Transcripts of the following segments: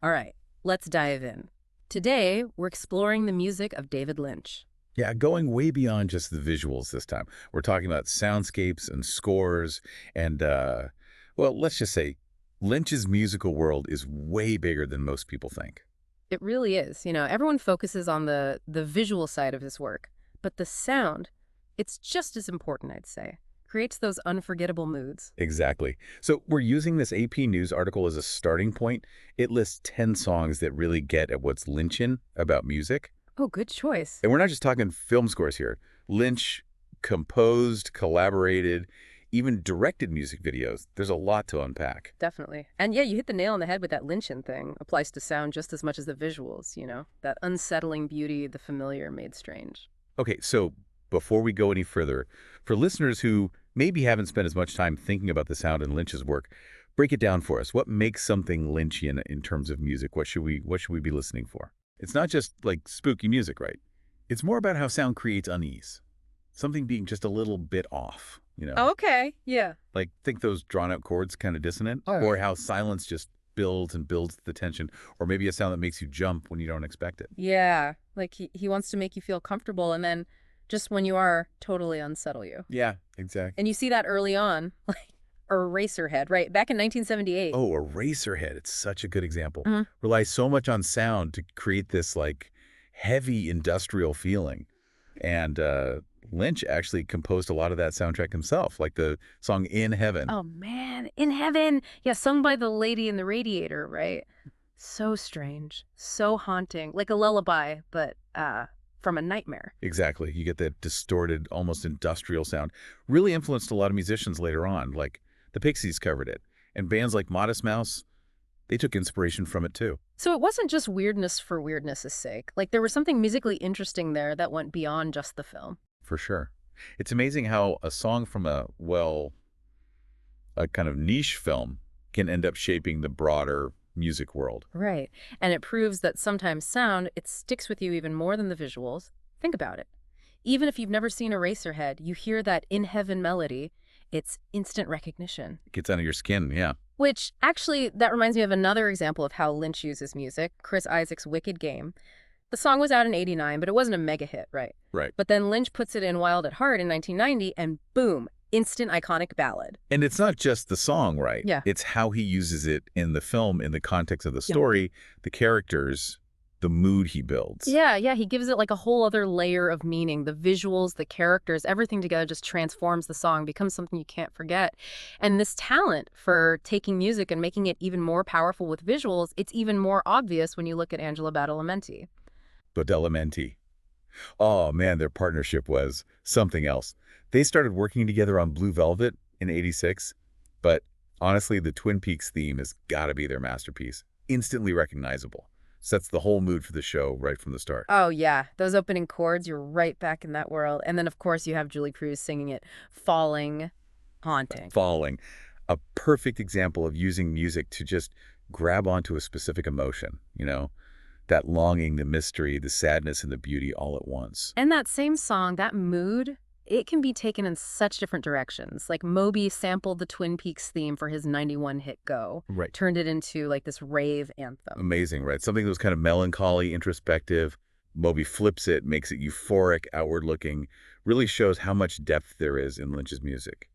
All right, let's dive in. Today, we're exploring the music of David Lynch. Yeah, going way beyond just the visuals this time. We're talking about soundscapes and scores and, well, let's just say Lynch's musical world is way bigger than most people think. It really is. Everyone focuses on the visual side of his work, but the sound, it's just as important, I'd say. Creates those unforgettable moods. Exactly. So we're using this AP News article as a starting point. It lists 10 songs that really get at what's Lynchian about music. Oh, good choice. And we're not just talking film scores here. Lynch composed, collaborated, even directed music videos. There's a lot to unpack. Definitely. And yeah, you hit the nail on the head with that Lynchian thing. Applies to sound just as much as the visuals, That unsettling beauty, the familiar made strange. Okay, so before we go any further, for listeners who maybe haven't spent as much time thinking about the sound in Lynch's work, break it down for us. What makes something Lynchian in terms of music? What should we be listening for? It's not just like spooky music, right? It's more about how sound creates unease. Something being just a little bit off. Oh, okay. Yeah. Like, think those drawn-out chords kind of dissonant? Oh. Or how silence just builds and builds the tension. Or maybe a sound that makes you jump when you don't expect it. Yeah. Like he wants to make you feel comfortable and then just when you are, totally unsettle you. Yeah, exactly. And you see that early on, like Eraserhead, right? Back in 1978. Oh, Eraserhead. It's such a good example. Mhm. Relies so much on sound to create this, like, heavy industrial feeling. And Lynch actually composed a lot of that soundtrack himself, like the song In Heaven. Oh, man. In Heaven. Yeah, sung by the lady in the radiator, right? So strange. So haunting. Like a lullaby, but from a nightmare. Exactly. You get that distorted, almost industrial sound. Really influenced a lot of musicians later on, like the Pixies covered it. And bands like Modest Mouse, they took inspiration from it too. So it wasn't just weirdness for weirdness' sake. Like there was something musically interesting there that went beyond just the film. For sure. It's amazing how a song from a kind of niche film can end up shaping the broader music world. Right. And it proves that sometimes sound, it sticks with you even more than the visuals. Think about it. Even if you've never seen Eraserhead, you hear that In Heaven melody, it's instant recognition. It gets under your skin, yeah. Which, actually, that reminds me of another example of how Lynch uses music, Chris Isaak's Wicked Game. The song was out in '89, but it wasn't a mega hit, right? Right. But then Lynch puts it in Wild at Heart in 1990, and boom, instant iconic ballad. And it's not just the song, right? Yeah. It's how he uses it in the film, in the context of the story, the characters, the mood he builds. Yeah, he gives it like a whole other layer of meaning. The visuals, the characters, everything together just transforms the song, becomes something you can't forget. And this talent for taking music and making it even more powerful with visuals, it's even more obvious when you look at Angela Badalamenti. Badalamenti. Oh, man, their partnership was something else. They started working together on Blue Velvet in '86, but honestly, the Twin Peaks theme has got to be their masterpiece. Instantly recognizable. Sets the whole mood for the show right from the start. Oh, yeah. Those opening chords, you're right back in that world. And then, of course, you have Julie Cruz singing it, Falling, haunting. Falling. A perfect example of using music to just grab onto a specific emotion. That longing, the mystery, the sadness, and the beauty all at once. And that same song, that mood, it can be taken in such different directions. Like Moby sampled the Twin Peaks theme for his '91 hit Go. Right. Turned it into like this rave anthem. Amazing, right? Something that was kind of melancholy, introspective. Moby flips it, makes it euphoric, outward-looking. Really shows how much depth there is in Lynch's music.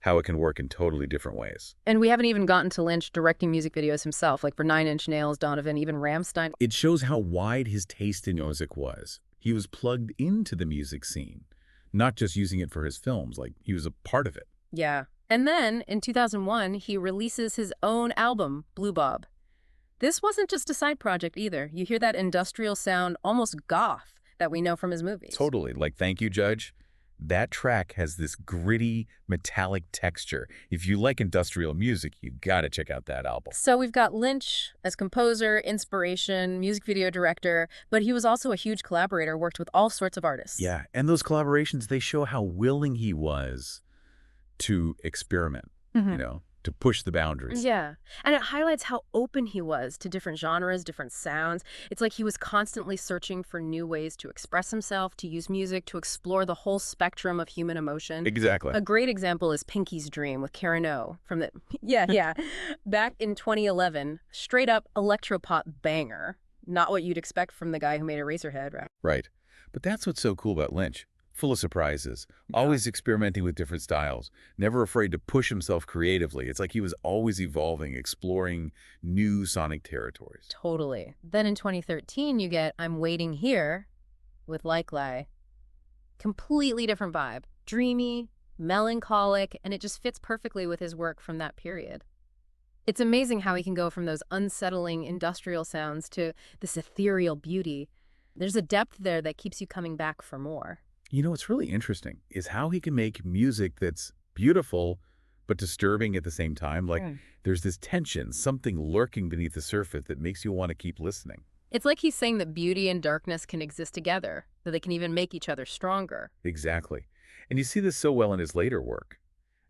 How it can work in totally different ways. And we haven't even gotten to Lynch directing music videos himself, like for Nine Inch Nails, Donovan, even Rammstein. It shows how wide his taste in music was. He was plugged into the music scene, not just using it for his films. Like, he was a part of it. Yeah. And then, in 2001, he releases his own album, Blue Bob. This wasn't just a side project either. You hear that industrial sound, almost goth, that we know from his movies. Totally. Like, Thank You, Judge. That track has this gritty, metallic texture. If you like industrial music, you gotta check out that album. So we've got Lynch as composer, inspiration, music video director, but he was also a huge collaborator, worked with all sorts of artists. Yeah, and those collaborations, they show how willing he was to experiment. to push the boundaries. Yeah. And it highlights how open he was to different genres, different sounds. It's like he was constantly searching for new ways to express himself, to use music, to explore the whole spectrum of human emotion. Exactly. A great example is Pinky's Dream with Karen O from the yeah. Back in 2011, straight up electropop banger. Not what you'd expect from the guy who made Eraserhead, right? Right. But that's what's so cool about Lynch. Full of surprises, always experimenting with different styles, never afraid to push himself creatively. It's like he was always evolving, exploring new sonic territories. Totally. Then in 2013, you get I'm Waiting Here with Like Lie. Completely different vibe. Dreamy, melancholic, and it just fits perfectly with his work from that period. It's amazing how he can go from those unsettling industrial sounds to this ethereal beauty. There's a depth there that keeps you coming back for more. You know, what's really interesting is how he can make music that's beautiful but disturbing at the same time. Like, there's this tension, something lurking beneath the surface that makes you want to keep listening. It's like he's saying that beauty and darkness can exist together, that they can even make each other stronger. Exactly. And you see this so well in his later work,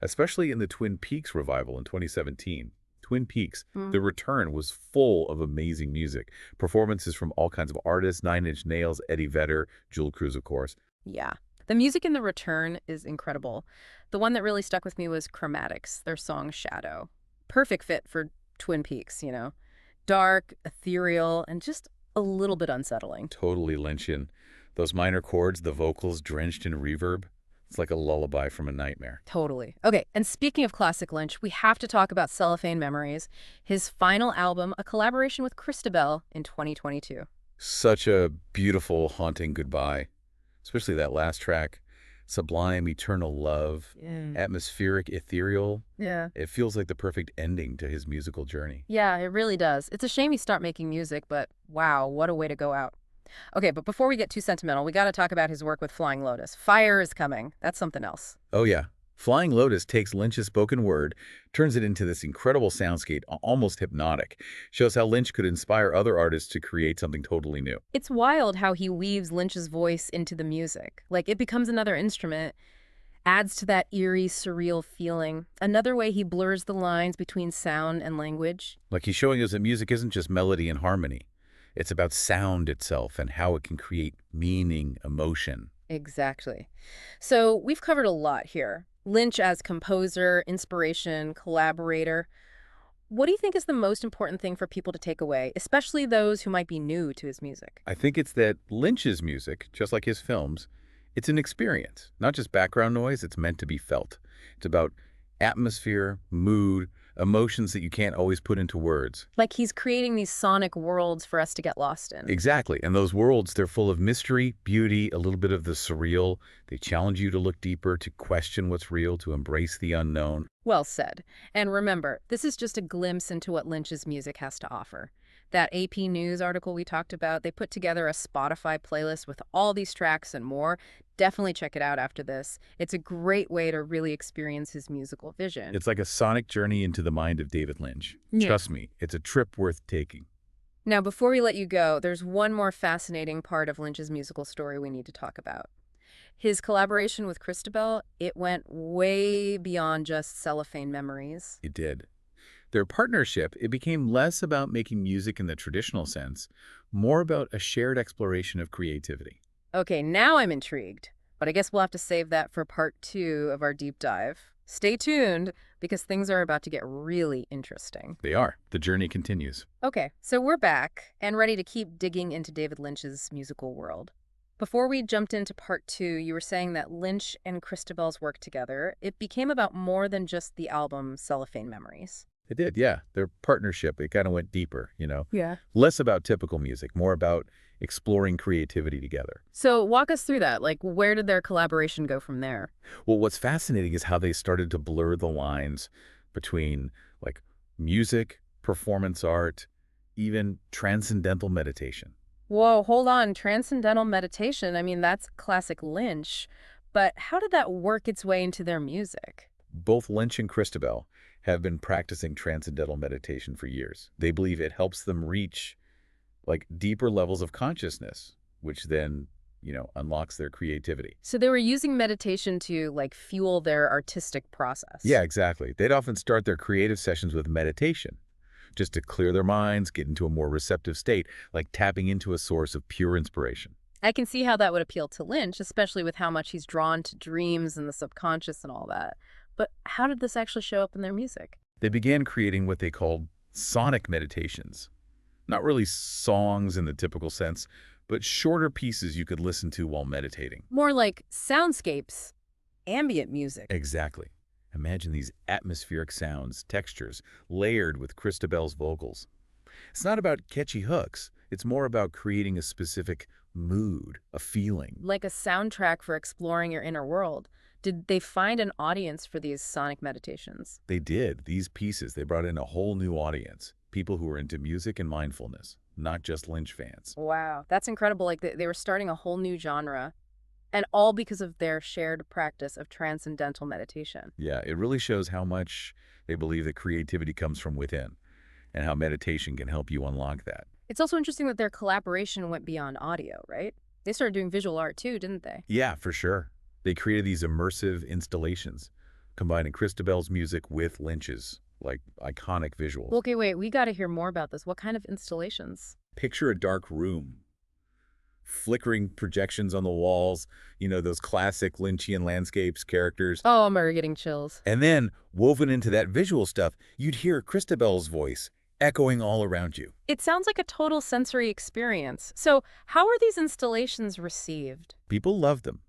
especially in the Twin Peaks revival in 2017. Twin Peaks, The Return was full of amazing music. Performances from all kinds of artists, Nine Inch Nails, Eddie Vedder, Jewel Cruz, of course. Yeah. The music in The Return is incredible. The one that really stuck with me was Chromatics, their song Shadow. Perfect fit for Twin Peaks, you know. Dark, ethereal, and just a little bit unsettling. Totally Lynchian. Those minor chords, the vocals drenched in reverb. It's like a lullaby from a nightmare. Totally. Okay, and speaking of classic Lynch, we have to talk about Cellophane Memories, his final album, a collaboration with Christabel in 2022. Such a beautiful, haunting goodbye. Especially that last track, sublime, eternal love, atmospheric, ethereal. Yeah. It feels like the perfect ending to his musical journey. Yeah, it really does. It's a shame he stopped making music, but wow, what a way to go out. Okay, but before we get too sentimental, we got to talk about his work with Flying Lotus. Fire is Coming. That's something else. Oh yeah. Flying Lotus takes Lynch's spoken word, turns it into this incredible soundscape, almost hypnotic. Shows how Lynch could inspire other artists to create something totally new. It's wild how he weaves Lynch's voice into the music. Like, it becomes another instrument, adds to that eerie, surreal feeling. Another way he blurs the lines between sound and language. Like he's showing us that music isn't just melody and harmony. It's about sound itself and how it can create meaning, emotion. Exactly. So we've covered a lot here. Lynch as composer, inspiration, collaborator. What do you think is the most important thing for people to take away, especially those who might be new to his music? I think it's that Lynch's music, just like his films, it's an experience, not just background noise. It's meant to be felt. It's about atmosphere, mood, emotions that you can't always put into words. Like he's creating these sonic worlds for us to get lost in. Exactly. And those worlds, they're full of mystery, beauty, a little bit of the surreal. They challenge you to look deeper, to question what's real, to embrace the unknown. Well said. And remember, this is just a glimpse into what Lynch's music has to offer. That AP News article we talked about, they put together a Spotify playlist with all these tracks and more. Definitely check it out after this. It's a great way to really experience his musical vision. It's like a sonic journey into the mind of David Lynch. Yeah. Trust me, it's a trip worth taking. Now, before we let you go, there's one more fascinating part of Lynch's musical story we need to talk about. His collaboration with Christabel, it went way beyond just Cellophane Memories. It did. Their partnership, it became less about making music in the traditional sense, more about a shared exploration of creativity. Okay, now I'm intrigued, but I guess we'll have to save that for part 2 of our deep dive. Stay tuned, because things are about to get really interesting. They are. The journey continues. Okay, so we're back and ready to keep digging into David Lynch's musical world. Before we jumped into part 2, you were saying that Lynch and Christabel's work together, it became about more than just the album Cellophane Memories. It did, yeah. Their partnership, it kind of went deeper, you know? Yeah. Less about typical music, more about exploring creativity together. So walk us through that. Like, where did their collaboration go from there? Well, what's fascinating is how they started to blur the lines between, like, music, performance art, even transcendental meditation. Whoa, hold on. Transcendental meditation. I mean, that's classic Lynch. But how did that work its way into their music? Both Lynch and Christabel have been practicing transcendental meditation for years. They believe it helps them reach, like, deeper levels of consciousness, which then unlocks their creativity. So they were using meditation to, like, fuel their artistic process. Yeah, exactly. They'd often start their creative sessions with meditation, just to clear their minds, get into a more receptive state, like tapping into a source of pure inspiration. I can see how that would appeal to Lynch, especially with how much he's drawn to dreams and the subconscious and all that. But how did this actually show up in their music? They began creating what they called sonic meditations. Not really songs in the typical sense, but shorter pieces you could listen to while meditating. More like soundscapes, ambient music. Exactly. Imagine these atmospheric sounds, textures, layered with Christabel's vocals. It's not about catchy hooks. It's more about creating a specific mood, a feeling. Like a soundtrack for exploring your inner world. Did they find an audience for these sonic meditations? They did. These pieces, they brought in a whole new audience. People who were into music and mindfulness, not just Lynch fans. Wow, that's incredible. Like they were starting a whole new genre, and all because of their shared practice of transcendental meditation. Yeah, it really shows how much they believe that creativity comes from within and how meditation can help you unlock that. It's also interesting that their collaboration went beyond audio, right? They started doing visual art too, didn't they? Yeah, for sure. They created these immersive installations, combining Christabel's music with Lynch's, like iconic visuals. Okay, wait, we got to hear more about this. What kind of installations? Picture a dark room, flickering projections on the walls, those classic Lynchian landscapes, characters. Oh, I'm already getting chills. And then, woven into that visual stuff, you'd hear Christabel's voice echoing all around you. It sounds like a total sensory experience. So, how are these installations received? People loved them.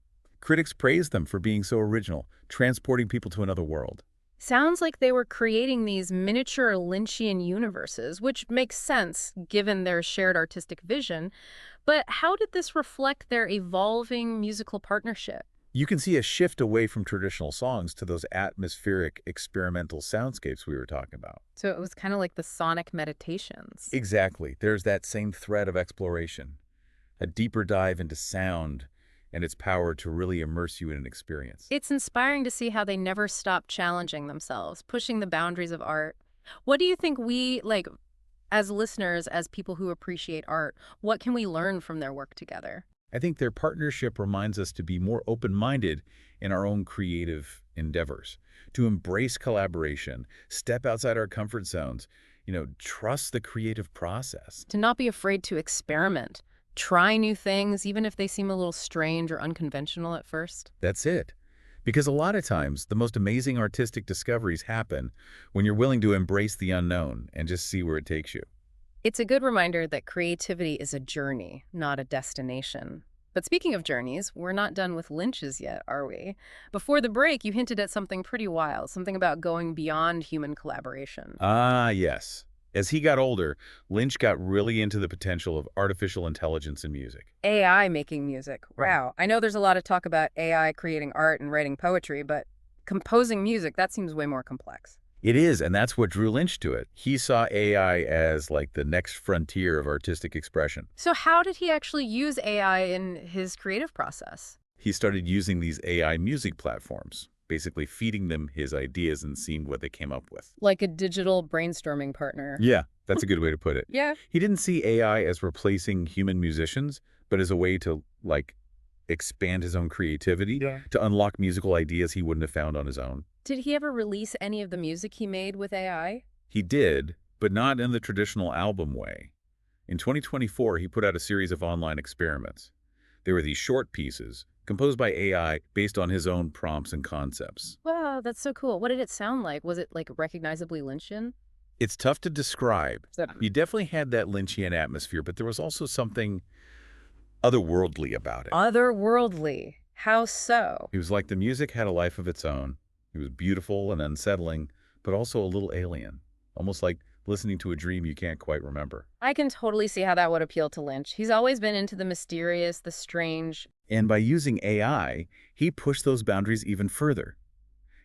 Critics praised them for being so original, transporting people to another world. Sounds like they were creating these miniature Lynchian universes, which makes sense given their shared artistic vision. But how did this reflect their evolving musical partnership? You can see a shift away from traditional songs to those atmospheric, experimental soundscapes we were talking about. So it was kind of like the sonic meditations. Exactly. There's that same thread of exploration, a deeper dive into sound and its power to really immerse you in an experience. It's inspiring to see how they never stop challenging themselves, pushing the boundaries of art. What do you think we, like, as listeners, as people who appreciate art, what can we learn from their work together? I think their partnership reminds us to be more open-minded in our own creative endeavors, to embrace collaboration, step outside our comfort zones, trust the creative process. To not be afraid to experiment, try new things, even if they seem a little strange or unconventional at first. That's it. Because a lot of times, the most amazing artistic discoveries happen when you're willing to embrace the unknown and just see where it takes you. It's a good reminder that creativity is a journey, not a destination. But speaking of journeys, we're not done with Lynch's yet, are we? Before the break, you hinted at something pretty wild, something about going beyond human collaboration. Ah, yes. As he got older, Lynch got really into the potential of artificial intelligence in music. AI making music. Wow. I know there's a lot of talk about AI creating art and writing poetry, but composing music, that seems way more complex. It is, and that's what drew Lynch to it. He saw AI as like the next frontier of artistic expression. So how did he actually use AI in his creative process? He started using these AI music platforms, basically feeding them his ideas and seeing what they came up with. Like a digital brainstorming partner. Yeah, that's a good way to put it. Yeah. He didn't see AI as replacing human musicians, but as a way to, expand his own creativity, to unlock musical ideas he wouldn't have found on his own. Did he ever release any of the music he made with AI? He did, but not in the traditional album way. In 2024, he put out a series of online experiments. They were these short pieces, composed by AI based on his own prompts and concepts. Wow, that's so cool. What did it sound like? Was it, like, recognizably Lynchian? It's tough to describe. You definitely had that Lynchian atmosphere, but there was also something otherworldly about it. Otherworldly? How so? It was like the music had a life of its own. It was beautiful and unsettling, but also a little alien, almost like listening to a dream you can't quite remember. I can totally see how that would appeal to Lynch. He's always been into the mysterious, the strange. And by using AI, he pushed those boundaries even further.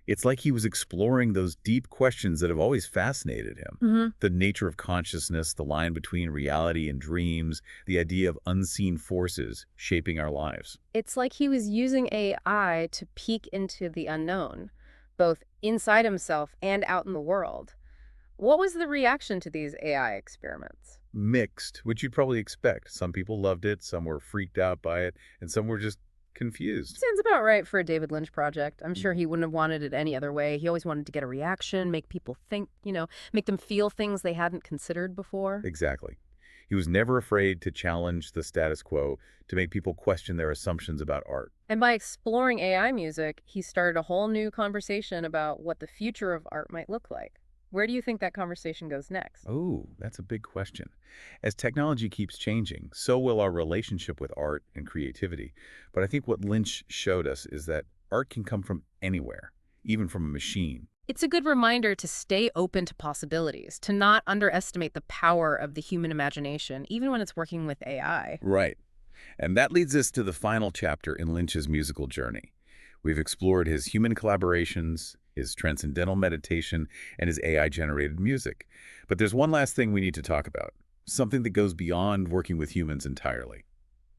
It's like he was exploring those deep questions that have always fascinated him. The nature of consciousness, the line between reality and dreams, the idea of unseen forces shaping our lives. It's like he was using AI to peek into the unknown, both inside himself and out in the world. What was the reaction to these AI experiments? mixed, which you'd probably expect. Some people loved it, some were freaked out by it, and some were just confused. Sounds about right for a David Lynch project. I'm sure he wouldn't have wanted it any other way. He always wanted to get a reaction, make people think, make them feel things they hadn't considered before. Exactly. He was never afraid to challenge the status quo, to make people question their assumptions about art. And by exploring AI music, he started a whole new conversation about what the future of art might look like. Where do you think that conversation goes next? Oh, that's a big question. As technology keeps changing, so will our relationship with art and creativity. But I think what Lynch showed us is that art can come from anywhere, even from a machine. It's a good reminder to stay open to possibilities, to not underestimate the power of the human imagination, even when it's working with AI. Right. And that leads us to the final chapter in Lynch's musical journey. We've explored his human collaborations, his transcendental meditation, and his AI-generated music. But there's one last thing we need to talk about, something that goes beyond working with humans entirely.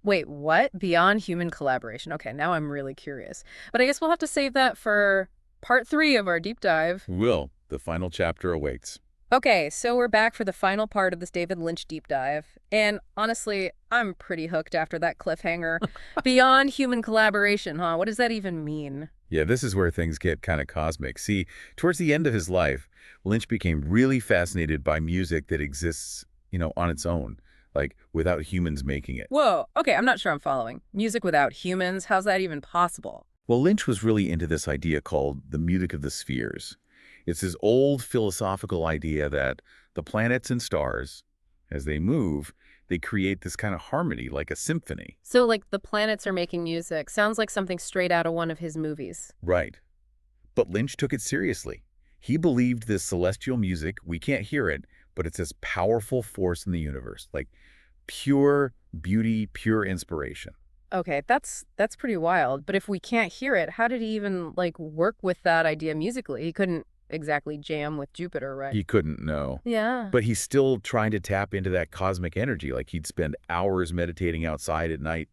Wait, what? Beyond human collaboration. Okay, now I'm really curious. But I guess we'll have to save that for part 3 of our deep dive. Will, the final chapter awaits. Okay, so we're back for the final part of this David Lynch deep dive. And honestly, I'm pretty hooked after that cliffhanger. Beyond human collaboration, huh? What does that even mean? Yeah, this is where things get kind of cosmic. See, towards the end of his life, Lynch became really fascinated by music that exists, on its own, like without humans making it. Whoa, okay, I'm not sure I'm following. Music without humans? How's that even possible? Well, Lynch was really into this idea called the music of the spheres. It's this old philosophical idea that the planets and stars, as they move, they create this kind of harmony, like a symphony. So, like, the planets are making music. Sounds like something straight out of one of his movies. Right. But Lynch took it seriously. He believed this celestial music, we can't hear it, but it's this powerful force in the universe, like pure beauty, pure inspiration. Okay, that's pretty wild. But if we can't hear it, how did he even, work with that idea musically? He couldn't exactly jam with Jupiter, right? He couldn't know. Yeah. But he's still trying to tap into that cosmic energy. Like he'd spend hours meditating outside at night,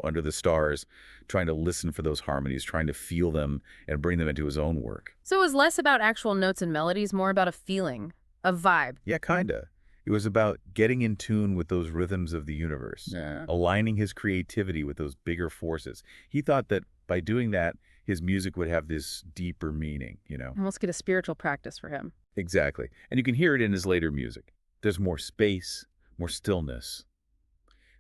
under the stars, trying to listen for those harmonies, trying to feel them and bring them into his own work. So it was less about actual notes and melodies, more about a feeling, a vibe. Yeah, kinda. It was about getting in tune with those rhythms of the universe, Yeah. aligning his creativity with those bigger forces. He thought that by doing that, his music would have this deeper meaning. Almost get a spiritual practice for him. Exactly. And you can hear it in his later music. There's more space, more stillness,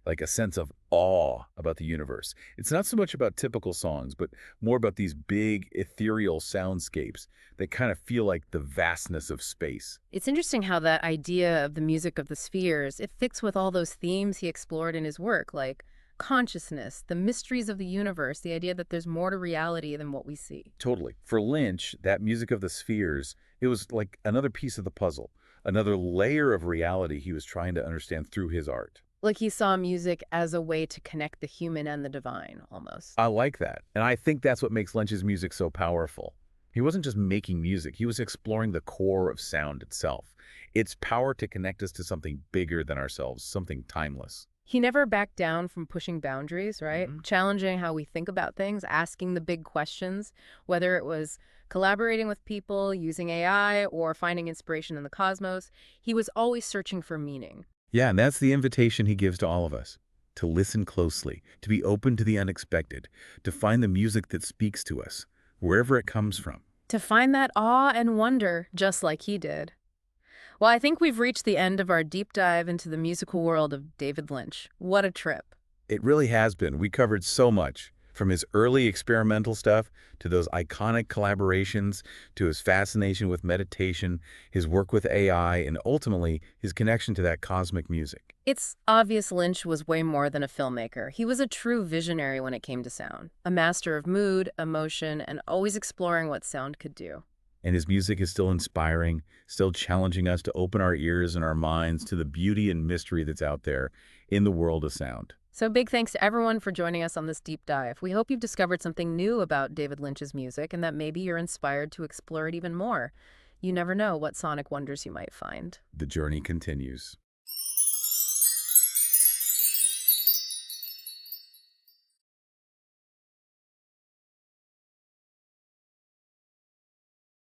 like a sense of awe about the universe. It's not so much about typical songs, but more about these big, ethereal soundscapes that kind of feel like the vastness of space. It's interesting how that idea of the music of the spheres, it fits with all those themes he explored in his work, like consciousness, the mysteries of the universe, the idea that there's more to reality than what we see. Totally. For Lynch, that music of the spheres, it was like another piece of the puzzle, another layer of reality he was trying to understand through his art. Like he saw music as a way to connect the human and the divine, almost. I like that. And I think that's what makes Lynch's music so powerful. He wasn't just making music, he was exploring the core of sound itself. Its power to connect us to something bigger than ourselves, something timeless. He never backed down from pushing boundaries, right? Challenging how we think about things, asking the big questions, whether it was collaborating with people, using AI, or finding inspiration in the cosmos. He was always searching for meaning. Yeah, and that's the invitation he gives to all of us. To listen closely, to be open to the unexpected, to find the music that speaks to us, wherever it comes from. To find that awe and wonder, just like he did. Well, I think we've reached the end of our deep dive into the musical world of David Lynch. What a trip. It really has been. We covered so much, from his early experimental stuff to those iconic collaborations, to his fascination with meditation, his work with AI, and ultimately his connection to that cosmic music. It's obvious Lynch was way more than a filmmaker. He was a true visionary when it came to sound, a master of mood, emotion, and always exploring what sound could do. And his music is still inspiring, still challenging us to open our ears and our minds to the beauty and mystery that's out there in the world of sound. So big thanks to everyone for joining us on this deep dive. We hope you've discovered something new about David Lynch's music and that maybe you're inspired to explore it even more. You never know what sonic wonders you might find. The journey continues.